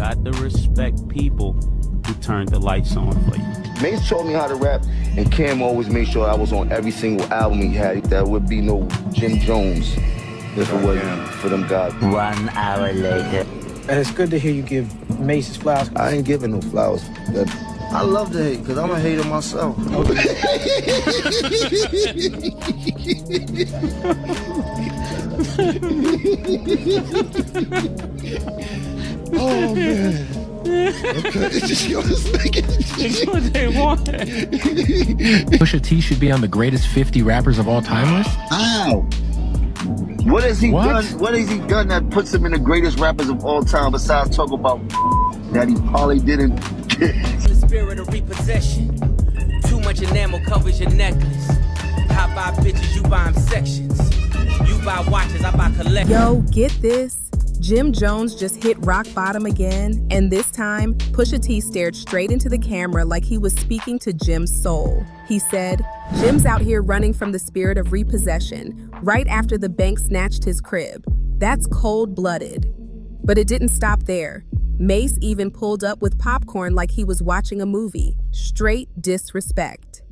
got to respect people who turned the lights on for you. Mase taught me how to rap, and Cam always made sure I was on every single album he had. There would be no Jim Jones if it wasn't for them guys. 1 hour later. And it's good to hear you give Mase his flowers. I ain't giving no flowers. I love to hate, because I'm a hater myself. Oh, man. Okay. It's what they want. Pusha T should be on the greatest 50 rappers of all time list? Ow! What has he done? What has he done that puts him in the greatest rappers of all time besides talk about that he probably didn't get? The spirit of repossession. Too much enamel covers your necklace. I buy bitches, you buy them sections. You buy watches, I buy collections. Yo, get this. Jim Jones just hit rock bottom again, and this time, Pusha T stared straight into the camera like he was speaking to Jim's soul. He said, "Jim's out here running from the spirit of repossession, right after the bank snatched his crib. That's cold-blooded." But it didn't stop there. Mase even pulled up with popcorn like he was watching a movie. Straight disrespect.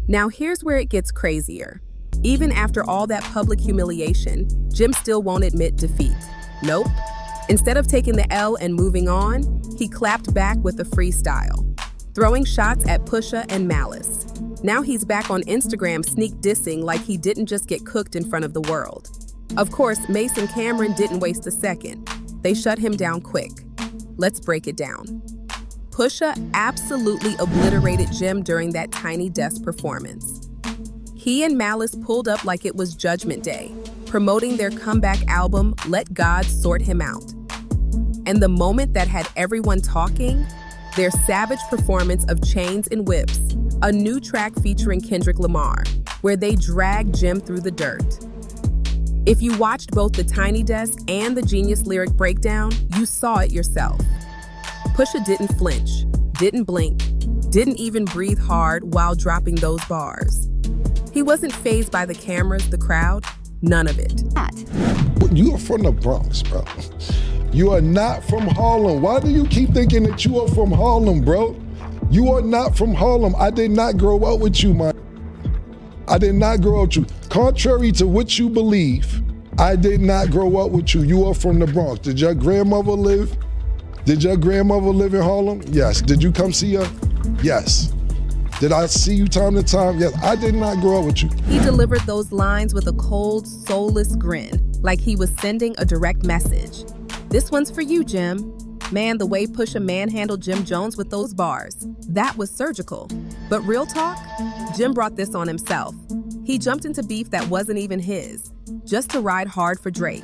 Now here's where it gets crazier. Even after all that public humiliation, Jim still won't admit defeat. Nope. Instead of taking the L and moving on, he clapped back with a freestyle, throwing shots at Pusha and Malice. Now he's back on Instagram sneak dissing like he didn't just get cooked in front of the world. Of course, Mase and Cameron didn't waste a second. They shut him down quick. Let's break it down. Pusha absolutely obliterated Jim during that Tiny Desk performance. He and Malice pulled up like it was Judgment Day, promoting their comeback album, Let God Sort Him Out. And the moment that had everyone talking, their savage performance of Chains and Whips, a new track featuring Kendrick Lamar, where they dragged Jim through the dirt. If you watched both the Tiny Desk and the Genius Lyric Breakdown, you saw it yourself. Pusha didn't flinch, didn't blink, didn't even breathe hard while dropping those bars. He wasn't fazed by the cameras, the crowd, none of it. You are from the Bronx, bro. You are not from Harlem. Why do you keep thinking that you are from Harlem, bro? You are not from Harlem. I did not grow up with you, man. I did not grow up with you. Contrary to what you believe, I did not grow up with you. You are from the Bronx. Did your grandmother live? Did your grandmother live in Harlem? Yes. Did you come see her? Yes. Did I see you time to time? Yes. I did not grow up with you. He delivered those lines with a cold, soulless grin, like he was sending a direct message. This one's for you, Jim. Man, the way Pusha manhandled Jim Jones with those bars, that was surgical. But real talk, Jim brought this on himself. He jumped into beef that wasn't even his, just to ride hard for Drake.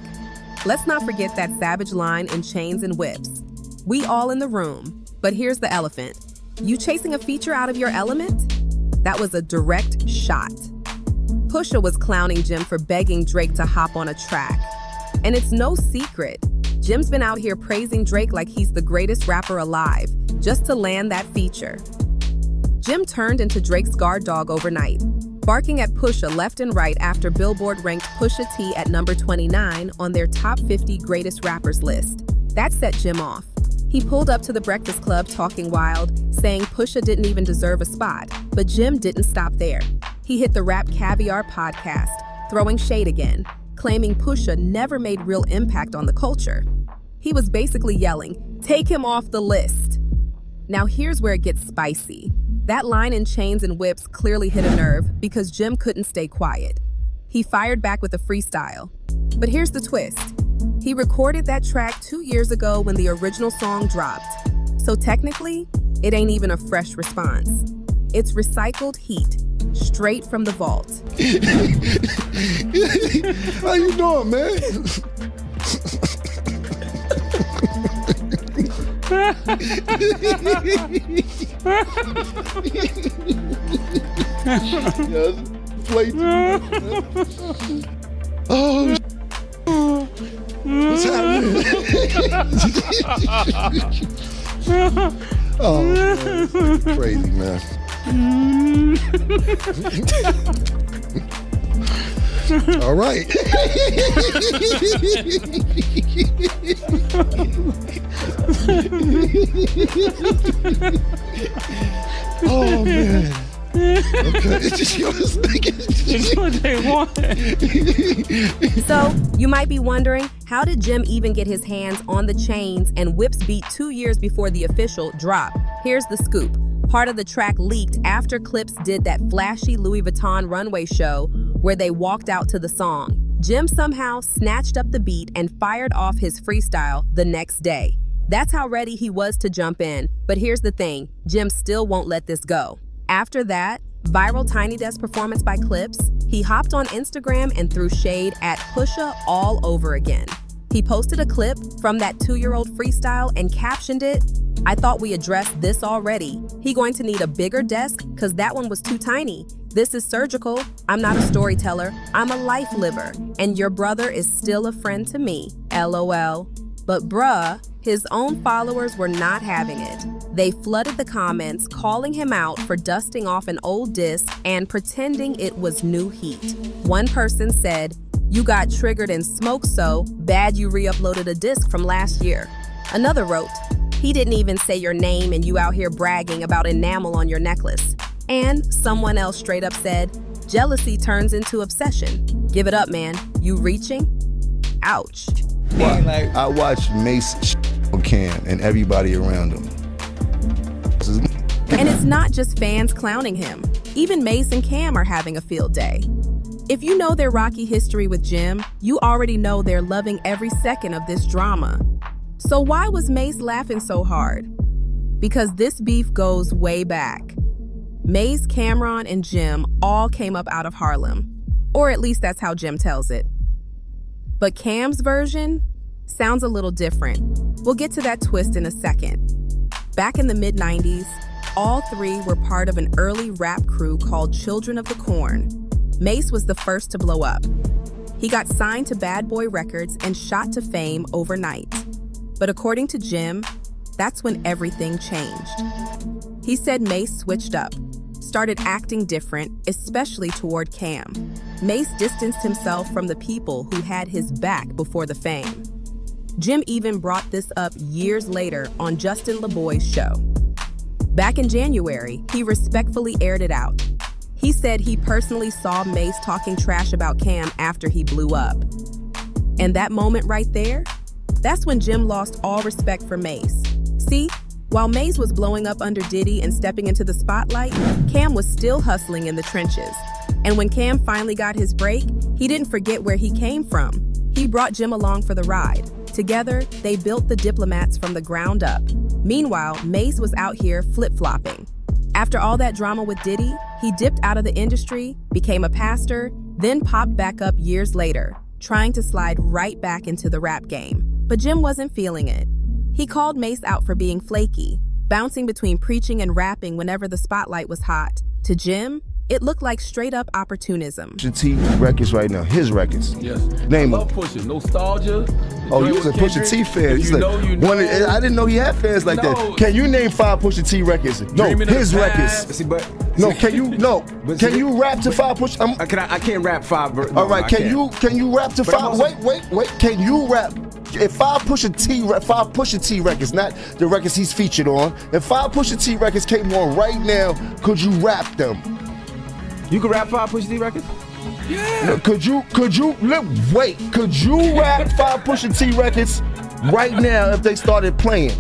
Let's not forget that savage line in Chains and Whips. We all in the room, but here's the elephant. You chasing a feature out of your element? That was a direct shot. Pusha was clowning Jim for begging Drake to hop on a track. And it's no secret, Jim's been out here praising Drake like he's the greatest rapper alive, just to land that feature. Jim turned into Drake's guard dog overnight, barking at Pusha left and right after Billboard ranked Pusha T at number 29 on their top 50 greatest rappers list. That set Jim off. He pulled up to the Breakfast Club talking wild, saying Pusha didn't even deserve a spot, but Jim didn't stop there. He hit the Rap Caviar podcast, throwing shade again, claiming Pusha never made real impact on the culture. He was basically yelling, "Take him off the list." Now here's where it gets spicy. That line in Chains and Whips clearly hit a nerve because Jim couldn't stay quiet. He fired back with a freestyle. But here's the twist. He recorded that track 2 years ago when the original song dropped. So technically, it ain't even a fresh response. It's recycled heat, straight from the vault. How you doing, man? Play oh, what's happening? Oh, man. Crazy, man. All right. Oh man. Okay, it's just yours. It's what they want. So, you might be wondering, how did Jim even get his hands on the chains and Whips beat 2 years before the official drop? Here's the scoop. Part of the track leaked after Clips did that flashy Louis Vuitton runway show where they walked out to the song. Jim somehow snatched up the beat and fired off his freestyle the next day. That's how ready he was to jump in. But here's the thing, Jim still won't let this go. After that viral Tiny Desk performance by Clips, he hopped on Instagram and threw shade at Pusha all over again. He posted a clip from that 2-year-old freestyle and captioned it, "I thought we addressed this already. He going to need a bigger desk cause that one was too tiny. This is surgical. I'm not a storyteller. I'm a life liver. And your brother is still a friend to me. LOL." But bruh, his own followers were not having it. They flooded the comments, calling him out for dusting off an old disc and pretending it was new heat. One person said, "You got triggered and smoked so bad you re-uploaded a disc from last year." Another wrote, "He didn't even say your name and you out here bragging about enamel on your necklace." And someone else straight up said, "Jealousy turns into obsession. Give it up, man. You reaching? Ouch." I watched Mase on Cam and everybody around him. And it's not just fans clowning him. Even Mase and Cam are having a field day. If you know their rocky history with Jim, you already know they're loving every second of this drama. So why was Mase laughing so hard? Because this beef goes way back. Mase, Cameron, and Jim all came up out of Harlem. Or at least that's how Jim tells it. But Cam's version sounds a little different. We'll get to that twist in a second. Back in the mid-90s, all three were part of an early rap crew called Children of the Corn. Mase was the first to blow up. He got signed to Bad Boy Records and shot to fame overnight. But according to Jim, that's when everything changed. He said Mase switched up, started acting different, especially toward Cam. Mase distanced himself from the people who had his back before the fame. Jim even brought this up years later on Justin LeBoy's show. Back in January, he respectfully aired it out. He said he personally saw Mase talking trash about Cam after he blew up. And that moment right there, that's when Jim lost all respect for Mase. See, while Mase was blowing up under Diddy and stepping into the spotlight, Cam was still hustling in the trenches. And when Cam finally got his break, he didn't forget where he came from. He brought Jim along for the ride. Together, they built the Diplomats from the ground up. Meanwhile, Mase was out here flip-flopping. After all that drama with Diddy, he dipped out of the industry, became a pastor, then popped back up years later, trying to slide right back into the rap game. But Jim wasn't feeling it. He called Mase out for being flaky, bouncing between preaching and rapping whenever the spotlight was hot. To Jim, it looked like straight-up opportunism. Pusha T records right now, his records. Yes. Name I love them. Pusha. Nostalgia. Oh, you was a Pusha T fan. He's like, I didn't know he had fans like that. Can you name 5 Pusha T records? No, his records. See, but no, can you? No, can you rap to 5 Pusha? I can't rap 5. No, all right, can you rap to 5? Wait. Can you rap? If 5 Pusha T records, not the records he's featured on, if 5 Pusha T records came on right now, could you rap them? You could rap 5 Pusha T records? Yeah. No, could you rap 5 Pusha T records right now if they started playing?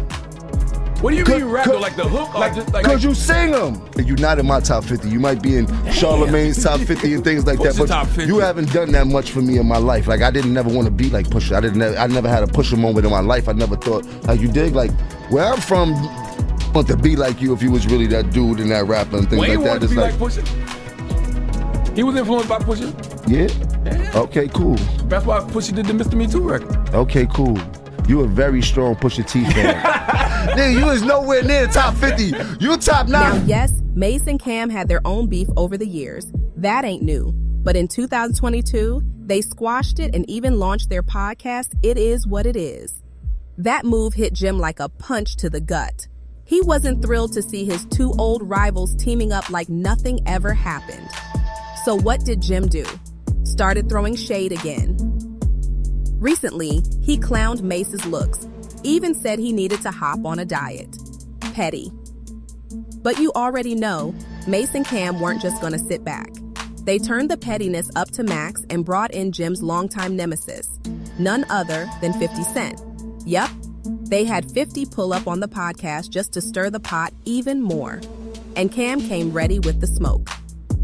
What do you mean rap? Like the hook? Could you sing them? You're not in my top 50. You might be in Charlemagne's top 50 and things like that. But you haven't done that much for me in my life. Like I didn't never want to be like Pusha. I never had a Pusha moment in my life. I never thought like you dig. Like where I'm from, I want to be like you if you was really that dude and that rapper and things Wayne like that. Wanted to be like Pusha. He was influenced by Pusha. Yeah. Okay, cool. That's why Pusha did the Mr. Me Too record. Okay, cool. You a very strong Pusha T fan. Nigga, you is nowhere near the top 50. You top 9. Now, yes, Mase and Cam had their own beef over the years. That ain't new. But in 2022, they squashed it and even launched their podcast, It Is What It Is. That move hit Jim like a punch to the gut. He wasn't thrilled to see his two old rivals teaming up like nothing ever happened. So what did Jim do? Started throwing shade again. Recently, he clowned Mase's looks, Even said he needed to hop on a diet. Petty. But you already know, Mase and Cam weren't just gonna sit back. They turned the pettiness up to max and brought in Jim's longtime nemesis, none other than 50 Cent. Yup, they had 50 pull up on the podcast just to stir the pot even more. And Cam came ready with the smoke.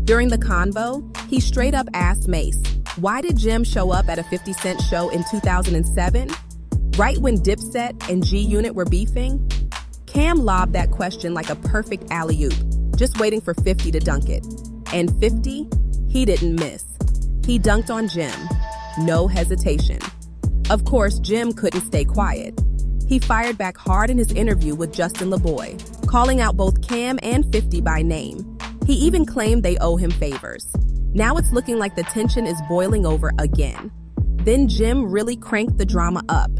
During the convo, he straight up asked Mase, why did Jim show up at a 50 Cent show in 2007? Right when Dipset and G-Unit were beefing? Cam lobbed that question like a perfect alley-oop, just waiting for 50 to dunk it. And 50, he didn't miss. He dunked on Jim. No hesitation. Of course, Jim couldn't stay quiet. He fired back hard in his interview with Justin LaBoy, calling out both Cam and 50 by name. He even claimed they owe him favors. Now it's looking like the tension is boiling over again. Then Jim really cranked the drama up.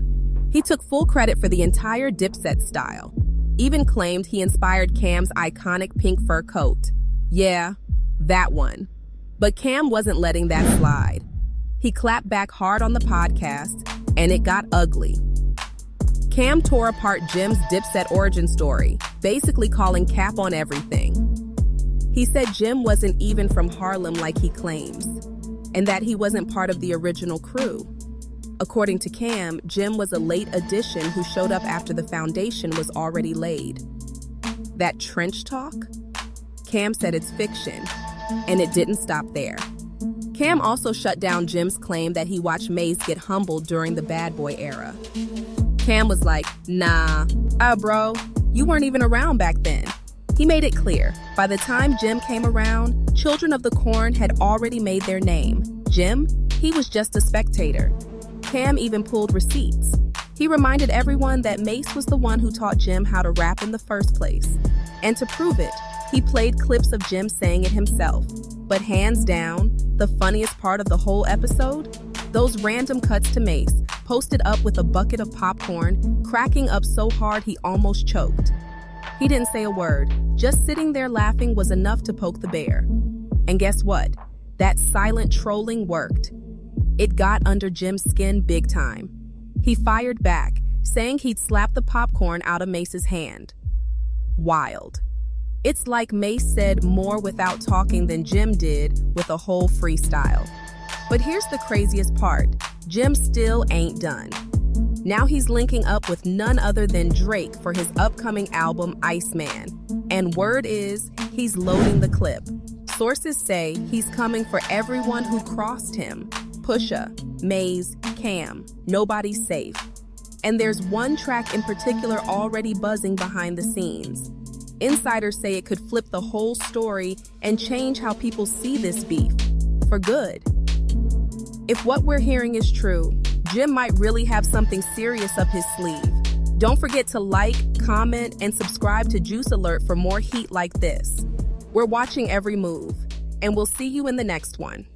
He took full credit for the entire Dipset style. Even claimed he inspired Cam's iconic pink fur coat. Yeah, that one. But Cam wasn't letting that slide. He clapped back hard on the podcast, and it got ugly. Cam tore apart Jim's Dipset origin story, basically calling cap on everything. He said Jim wasn't even from Harlem like he claims, and that he wasn't part of the original crew. According to Cam, Jim was a late addition who showed up after the foundation was already laid. That trench talk? Cam said it's fiction, and it didn't stop there. Cam also shut down Jim's claim that he watched Mase get humbled during the bad boy era. Cam was like, nah, bro, you weren't even around back then. He made it clear, by the time Jim came around, Children of the Corn had already made their name. Jim, he was just a spectator. Cam even pulled receipts. He reminded everyone that Mase was the one who taught Jim how to rap in the first place. And to prove it, he played clips of Jim saying it himself. But hands down, the funniest part of the whole episode? Those random cuts to Mase, posted up with a bucket of popcorn, cracking up so hard he almost choked. He didn't say a word. Just sitting there laughing was enough to poke the bear. And guess what? That silent trolling worked. It got under Jim's skin big time. He fired back, saying he'd slap the popcorn out of Mace's hand. Wild. It's like Mase said more without talking than Jim did with a whole freestyle. But here's the craziest part. Jim still ain't done. Now he's linking up with none other than Drake for his upcoming album, Iceman. And word is, he's loading the clip. Sources say he's coming for everyone who crossed him. Pusha, Mase, Cam, nobody's safe. And there's one track in particular already buzzing behind the scenes. Insiders say it could flip the whole story and change how people see this beef. For good. If what we're hearing is true, Jim might really have something serious up his sleeve. Don't forget to like, comment, and subscribe to Juice Alert for more heat like this. We're watching every move, and we'll see you in the next one.